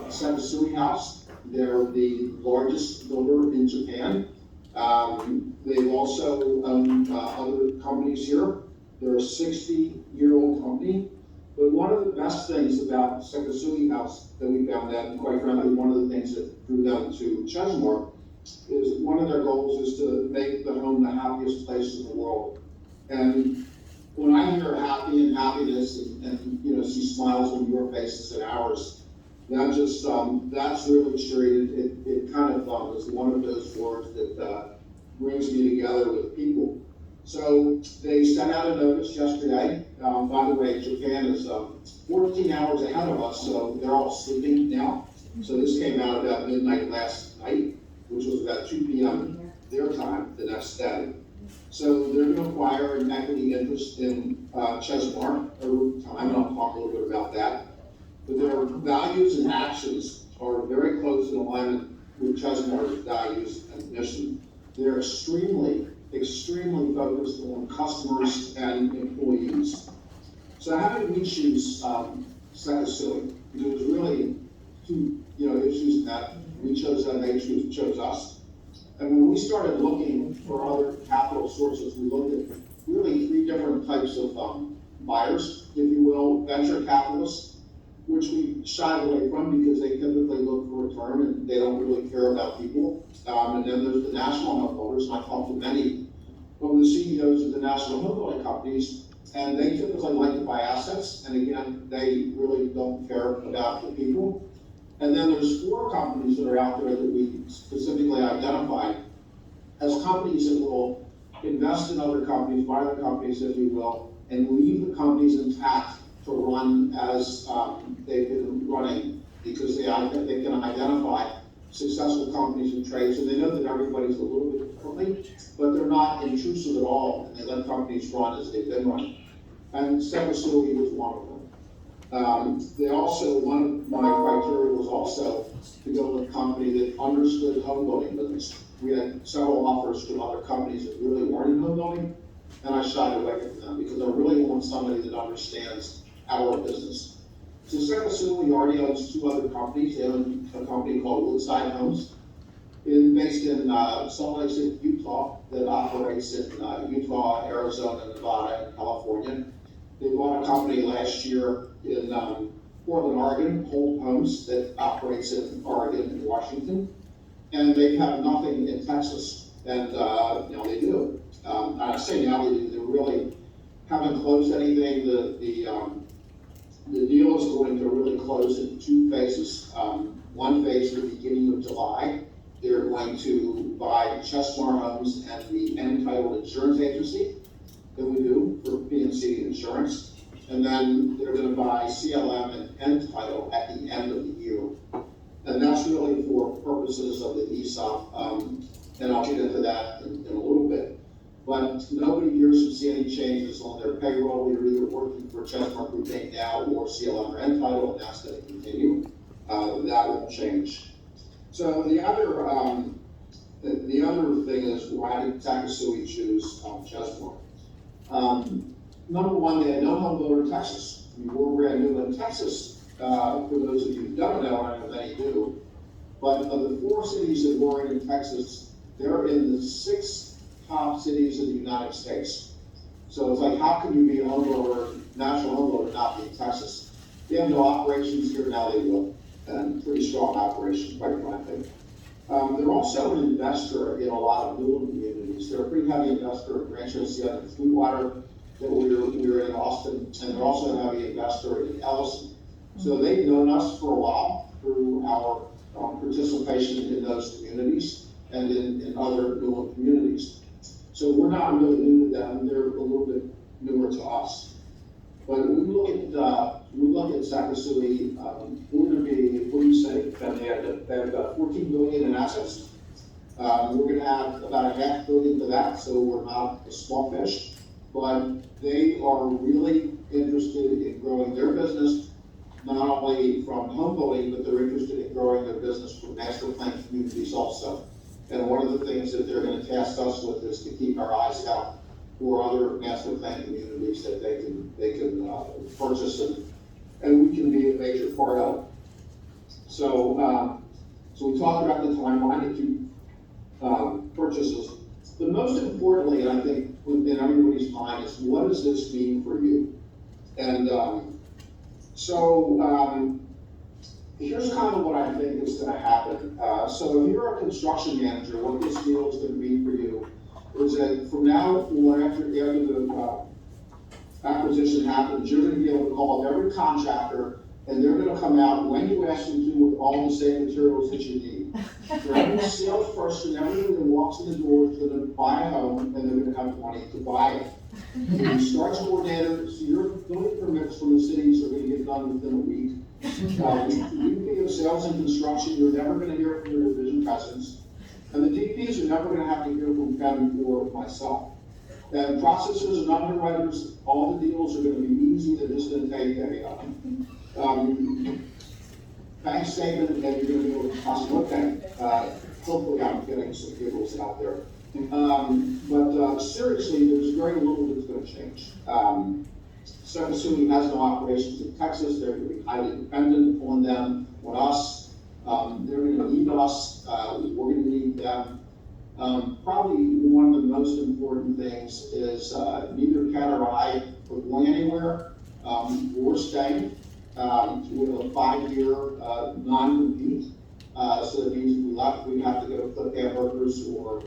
Sekisui House. They're the largest builder in Japan. They've also owned other companies here. They're a 60-year-old company. But one of the best things about Sekisui House that we found out, and quite frankly, one of the things that drew them to Chesmar, is one of their goals is to make the home the happiest place in the world. And when I hear happy and happiness and you know, see smiles on your faces and ours, that just, that's really true. It kind of is one of those words that brings me together with people. So they sent out a notice yesterday. By the way, Japan is 14 hours ahead of us, so they're all sleeping now. So this came out about midnight last night, which was about 2 p.m. their time the next day. So they're going to acquire an equity interest in Chesmar over time, and I'll talk a little bit about that. But their values and actions are very close in alignment with Chesmar's values and mission. They're extremely focused on customers and employees. So how did we choose Sekisui? Because it was really two issues in that we chose them, they chose us. And when we started looking for other capital sources, we looked at really 3 different types of buyers, if you will. Venture capitalists, which we shied away from because they typically look for return and they don't really care about people. And then there's the national home builders, and I talked to many of the CEOs of the national home building companies, and they typically like to buy assets, and again, they really don't care about the people. And then there's 4 companies that are out there that we specifically identified as companies that will invest in other companies, buy other companies, if you will, and leave the companies intact to run as they've been running, because they can identify successful companies and trades, and they know that everybody's a little bit differently, but they're not intrusive at all, and they let companies run as they've been running. And Sekisui was one of them. They also, one of my criteria was also to go with a company that understood home building business. We had several offers from other companies that really weren't in home building, and I shied away from them because I really want somebody that understands our business. So Sekisui already owns 2 other companies. They own a company called Woodside Homes, based in Salt Lake City, Utah, that operates in Utah, Arizona, Nevada, and California. They bought a company last year in Portland, Oregon, Holt Homes, that operates in Oregon and Washington. And they have nothing in Texas, and now they do. I say now they do, they really haven't closed anything. The deal is going to really close in 2 phases. One phase at the beginning of July, they're going to buy Chesmar Homes and the Entitled Insurance Agency that we do for P&C Insurance. And then they're going to buy CLM and Entitle at the end of the year. And that's really for purposes of the ESOP, and I'll get into that in a little bit. But nobody here should see any changes on their payroll. They're either working for Chesmar Group Inc. now or CLM or Entitle, and that's going to continue. That won't change. So the other thing is, why did Sekisui choose Chesmar? Number one, they had no home builder in Texas. We were brand new in Texas. For those of you who don't know, I know many do, but of the 4 cities that were in Texas, they're in the 6 top cities of the United States. So it's like, how can you be a home builder, national home builder, not be in Texas? They have no operations here, now they will, and pretty strong operations, quite frankly. They're also an investor in a lot of new communities. They're a pretty heavy investor in Rancho Sierra and Sweetwater, that we were in Austin, and they're also a heavy investor in Ellison. So they've known us for a while through our participation in those communities and in other newer communities. So we're not really new to them, they're a little bit newer to us. But when we look at Sekisui, we're going to be, what do you say, they had about 14 billion in assets. We're going to have about $500 million to that, so we're not a small fish. But they are really interested in growing their business, not only from home building, but they're interested in growing their business from master plan communities also. And one of the things that they're going to task us with is to keep our eyes out for other master plan communities that they can purchase and we can be a major part of. So we talked about the timeline that you purchases. But most importantly, and I think in everybody's mind, is what does this mean for you? And here's kind of what I think is going to happen. So if you're a construction manager, what this deal is going to mean for you is that from now or after the acquisition happens, you're going to be able to call every contractor, and they're going to come out when you ask them to with all the same materials that you need. For every salesperson, everyone that walks in the door is going to buy a home, and they're going to have money to buy it. The starts coordinator, so your building permits from the cities are going to get done within a week. VP of sales and construction, you're never going to hear from your division presidents. And the DPs are never going to have to hear from Kevin or myself. And processors and underwriters, all the deals are going to be easy. They're just going to take a bank statement, and you're going to be able to possibly look at it. Hopefully I'm getting some giggles out there. But seriously, there's very little that's going to change. Assuming has no operations in Texas, they're going to be highly dependent on them, on us. They're going to need us. We're going to need them. Probably one of the most important things is neither Ken or I are going anywhere. We're staying. We have a 5-year non-compete. So that means if we left, we'd have to go flip hamburgers or,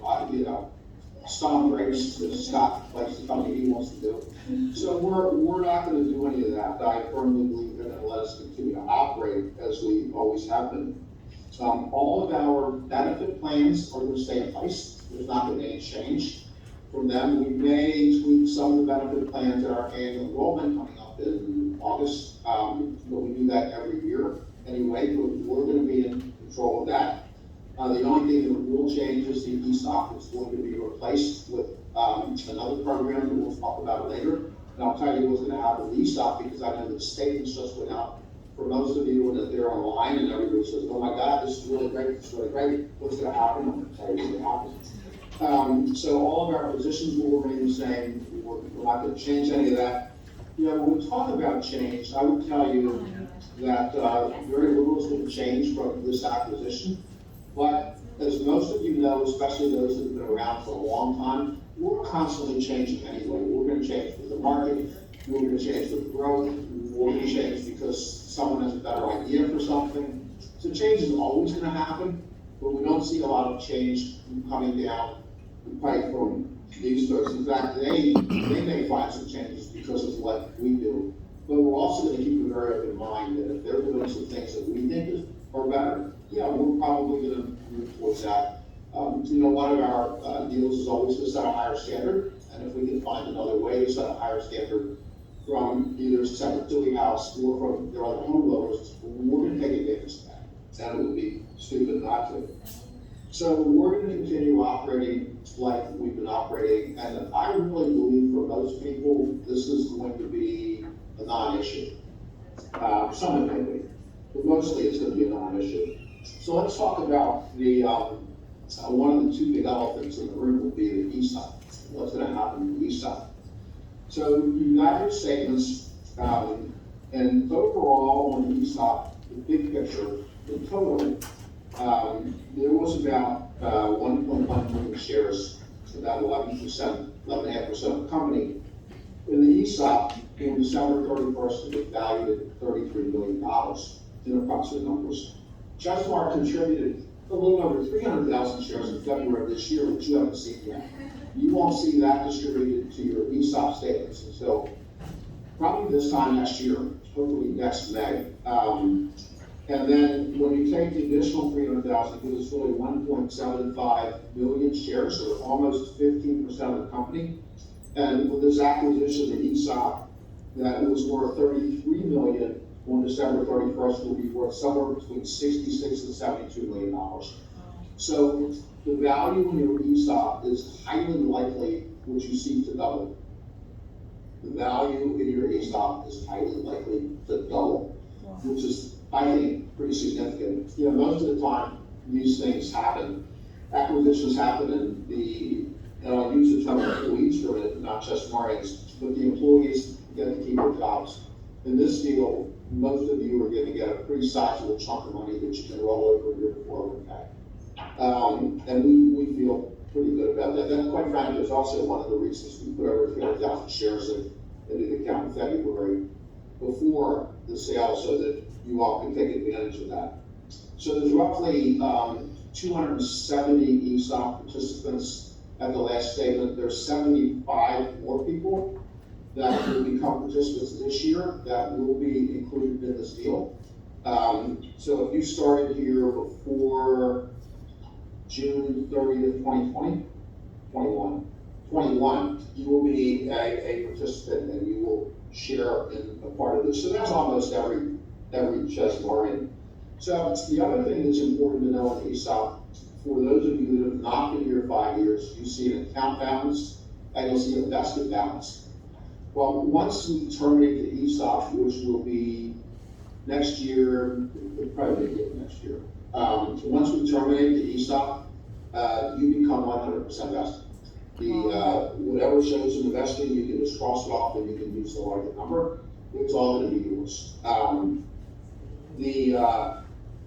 stomp race that Scott likes to tell me he wants to do. So we're not going to do any of that. I firmly believe they're going to let us continue to operate as we always have been. All of our benefit plans are going to stay in place. There's not going to be any change from them. We may tweak some of the benefit plans at our annual enrollment coming up in August, but we do that every year anyway. But we're going to be in control of that. The only thing that will change is the ESOP. It's going to be replaced with another program that we'll talk about later. And I'll tell you what's going to happen with ESOP, because I know that the statements just went out for most of you that they're online, and everybody says, oh my God, this is really great, this is really great. What's going to happen? I'm going to tell you what's going to happen. So all of our positions will remain the same. We're not going to change any of that. When we talk about change, I would tell you that very little is going to change from this acquisition. But as most of you know, especially those that have been around for a long time, we're constantly changing anyway. We're going to change with the market, we're going to change with growth, we're going to change because someone has a better idea for something. So change is always going to happen, but we don't see a lot of change coming down the pipe from these folks. In fact, they may find some changes because of what we do. But we're also going to keep a very open mind that if they're doing some things that we think are better, we're probably going to move towards that. One of our deals is always to set a higher standard, and if we can find another way to set a higher standard from either separate Dewey House or from their other home builders, we're going to take advantage of that. And it would be stupid not to. So we're going to continue operating like we've been operating, and I really believe for most people, this is going to be a non-issue. Some of it may be, but mostly it's going to be a non-issue. So let's talk about the one of the two big elephants in the room will be the ESOP. What's going to happen to the ESOP? So you got your statements, and overall on the ESOP, the big picture, the total, there was about 1.1 million shares, about 11%, 11.5% of the company. In the ESOP, on December 31st, it was valued at $33 million in approximate numbers. Chesmar contributed a little over 300,000 shares in February of this year, which you haven't seen yet. You won't see that distributed to your ESOP statements until probably this time next year, hopefully next May. And then when you take the additional 300,000, it gives us really 1.75 million shares, so almost 15% of the company. And with this acquisition, the ESOP, that was worth 33 million on December 31st, will be worth somewhere between 66 and 72 million dollars. So the value in your ESOP is highly likely what you see to double. The value in your ESOP is highly likely to double, which is, I think, pretty significant. Most of the time these things happen, acquisitions happen, and I'll use the term employees for it, not just Marians, but the employees get to keep their jobs. In this deal, most of you are gonna get a pretty sizable chunk of money that you can roll over your 401k. And we feel pretty good about that. And quite frankly, it's also one of the reasons we put over 300,000 shares into the account in February before the sale, so that you all can take advantage of that. So there's roughly 270 ESOP participants at the last statement. There's 75 more people that will become participants this year that will be included in this deal. So if you started here before June 30th, 2020, 21, you will be a participant and you will share in a part of this. So that's almost every Chesmar. So the other thing that's important to know in the ESOP, for those of you that have not been here 5 years, you see an account balance and you'll see a vested balance. Well, once we terminate the ESOP, which will be next year, it'll probably be next year. So once we terminate the ESOP, you become 100% vested. Whatever shows in the vesting, you can just cross it off and you can use the larger number. It's all going to be yours.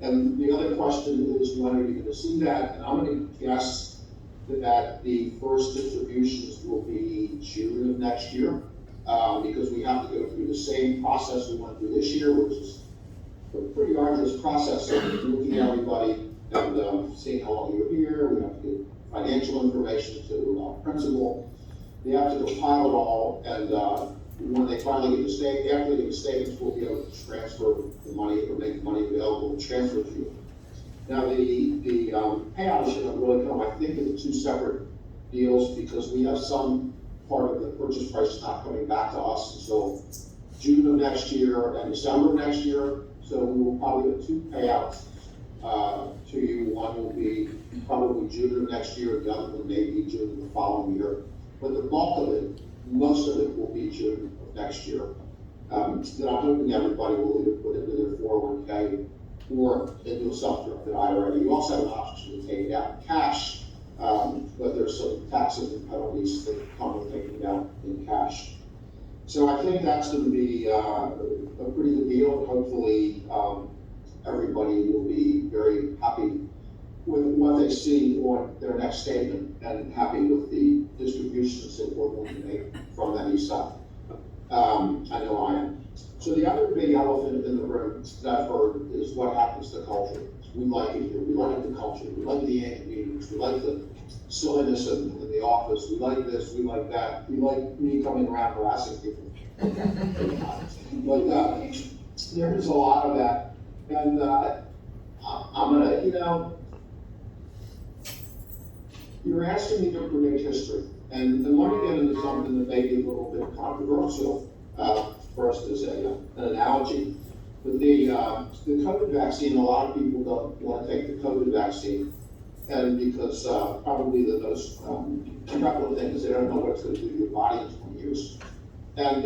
And the other question is, when are you going to see that? And I'm going to guess that the first distributions will be June of next year, because we have to go through the same process we went through this year, which is a pretty arduous process of looking at everybody and seeing how long you're here. We have to get financial information to principal. They have to compile it all, and when they finally get the state, after they get the statements, we'll be able to transfer the money or make the money available to transfer to you. Now the payout is going to really come, I think, in two separate deals, because we have some part of the purchase price not coming back to us until June of next year and December of next year. So we will probably have two payouts to you. One will be probably June of next year, the other one may be June of the following year. But the bulk of it, most of it will be June of next year. That I'm hoping everybody will either put into their 401k or into a self-directed IRA. You also have an option to take it out in cash, but there's some taxes and penalties that come with taking it out in cash. So I think that's going to be a pretty good deal. Hopefully everybody will be very happy with what they see on their next statement and happy with the distributions that we're going to make from that ESOP. I know I am. So the other big elephant in the room that I've heard is what happens to culture. We like it here. We like the culture. We like the annual meetings. We like the silliness in the office. We like this. We like that. We like me coming around harassing people. But there is a lot of that. And I'm going to, you're asking me to predict history. And let me get into something that may be a little bit controversial. First is an analogy. But the COVID vaccine, a lot of people don't want to take the COVID vaccine. And because probably the most prevalent thing is they don't know what it's going to do to your body in 20 years. And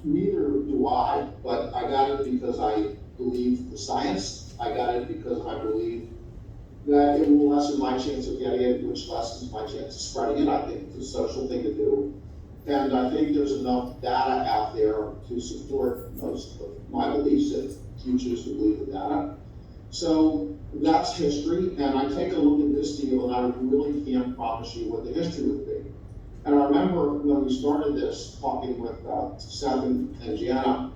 neither do I, but I got it because I believe the science. I got it because I believe that it will lessen my chance of getting it, which lessens my chance of spreading it. I think it's a social thing to do. And I think there's enough data out there to support most of my beliefs if you choose to believe the data. So that's history, and I take a look at this deal and I really can't promise you what the history would be. And I remember when we started this, talking with Seth and Gianna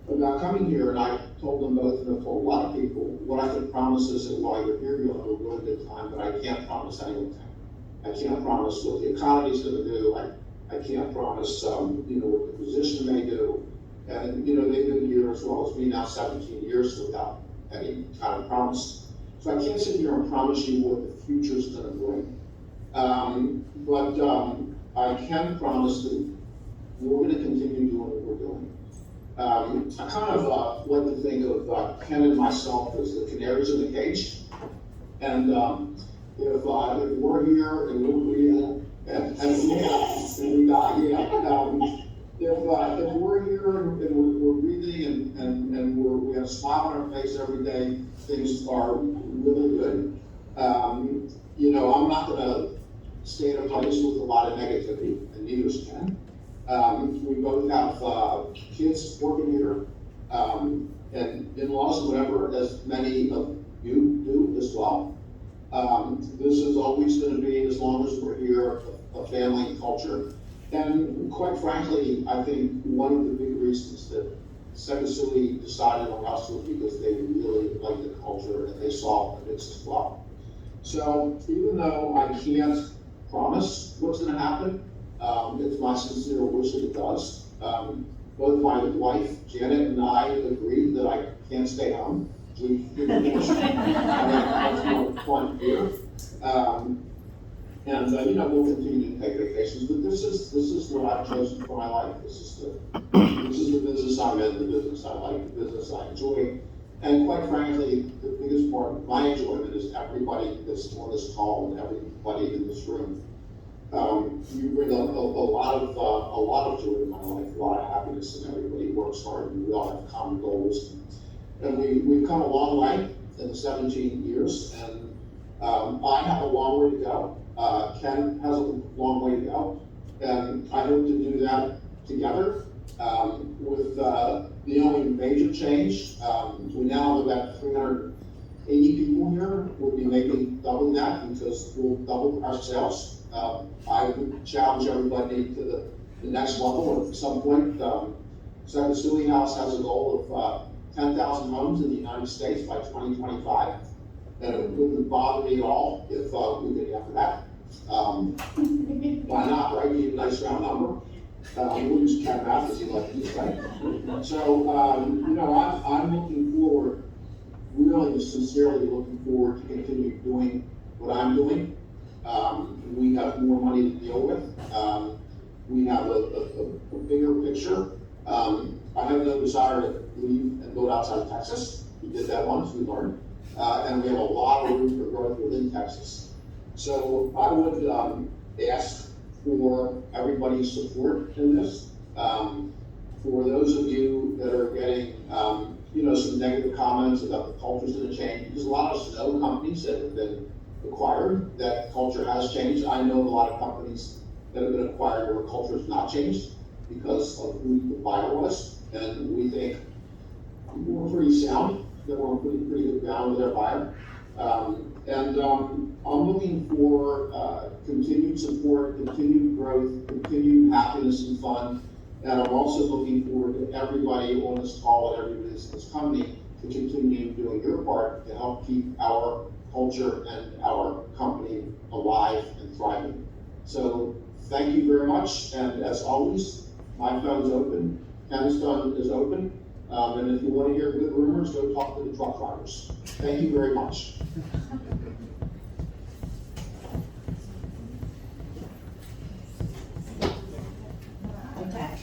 about coming here, and I told them both, and I told a lot of people, what I can promise is that while you're here, you'll have a really good time, but I can't promise anything. I can't promise what the economy's going to do. I can't promise, what the physician may do. And, they've been here as well as me now 17 years without any kind of promise. So I can't sit here and promise you what the future's going to bring. But I can promise that we're going to continue doing what we're doing. I kind of like to think of Ken and myself as the canaries in the cage. And if we're here and if we're here and we're breathing and we have a smile on our face every day, things are really good. I'm not going to stay in a place with a lot of negativity, and neither is Ken. We both have kids working here. and in-laws, whatever, as many of you do as well. This is always going to be, as long as we're here, a family culture. And quite frankly, I think one of the big reasons that Sekisui decided on us was because they really liked the culture and they saw the mix as well. So even though I can't promise what's going to happen, it's my sincere wish that it does. Both my wife, Janet, and I agree that I can't stay home. We much more fun here. We'll continue to take vacations, but this is what I've chosen for my life. This is the business I'm in, the business I like, the business I enjoy. And quite frankly, the biggest part of my enjoyment is everybody that's on this call and everybody in this room. You bring a lot of joy in my life, a lot of happiness, and everybody works hard, and we all have common goals. And we've come a long way in the 17 years, and I have a long way to go. Ken has a long way to go, and I hope to do that together. With the only major change, we now have about 380 people here. We'll be making double that because we'll double our sales. I would challenge everybody to the next level at some point. Sekisui House has a goal of 10,000 homes in the United States by 2025. And it wouldn't bother me at all if we get after that. Why not, right? Need a nice round number. We'll use cat math as you like to say. So, I'm looking forward, really sincerely looking forward to continue doing what I'm doing. We have more money to deal with. We have a bigger picture. I have no desire to leave and go outside of Texas. We did that once, we learned. And we have a lot of room for growth within Texas. So I would ask for everybody's support in this. For those of you that are getting, some negative comments about the culture's going to change, because a lot of snow companies that have been acquired, that culture has changed. I know a lot of companies that have been acquired where culture has not changed because of who the buyer was, and we think we're pretty sound, that we're pretty good ground with our buyer. I'm looking for continued support, continued growth, continued happiness and fun, and I'm also looking forward to everybody on this call and everybody in this company to continue doing your part to help keep our culture and our company alive and thriving. So thank you very much, and as always, my phone's open, Ken's phone is open, and if you want to hear good rumors, go talk to the truck drivers. Thank you very much. Okay.